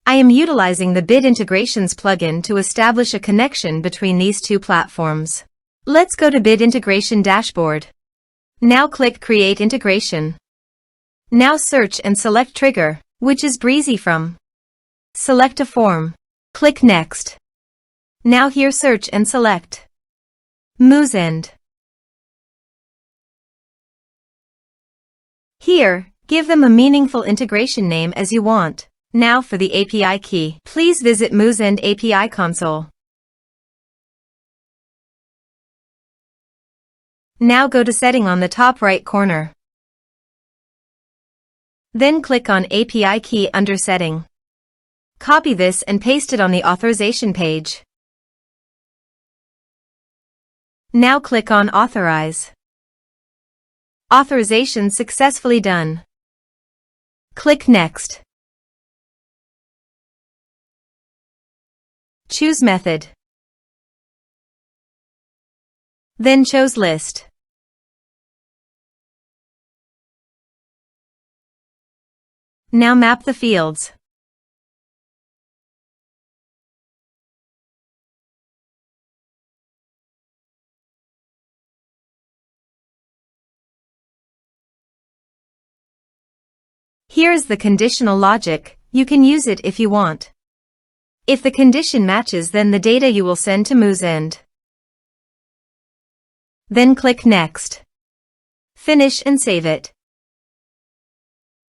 I am utilizing the Bit Integrations plugin to establish a connection between these two platforms. Let's go to Bit Integration Dashboard. Now click Create Integration. Now search and select Trigger, which is Brizy Forms. Select a form. Click Next. Now here search and select Moosend. Here, give them a meaningful integration name as you want. Now for the API key, please visit Moosend API console. Now go to Setting on the top right corner. Then click on API key under Setting. Copy this and paste it on the authorization page. Now click on Authorize. Authorization successfully done. Click Next. Choose Method. Then choose List. Now map the fields. Here is the conditional logic. You can use it if you want. If the condition matches, then the data you will send to Moosend. Then click Next. Finish and save it.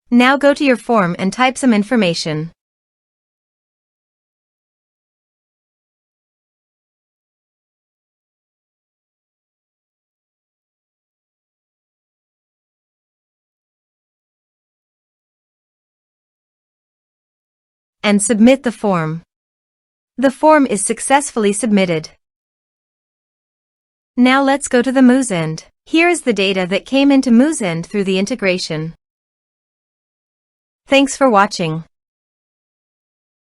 Now go to your form and type some information. And submit the form. The form is successfully submitted. Now let's go to the Moosend. Here is the data that came into Moosend through the integration. Thanks for watching.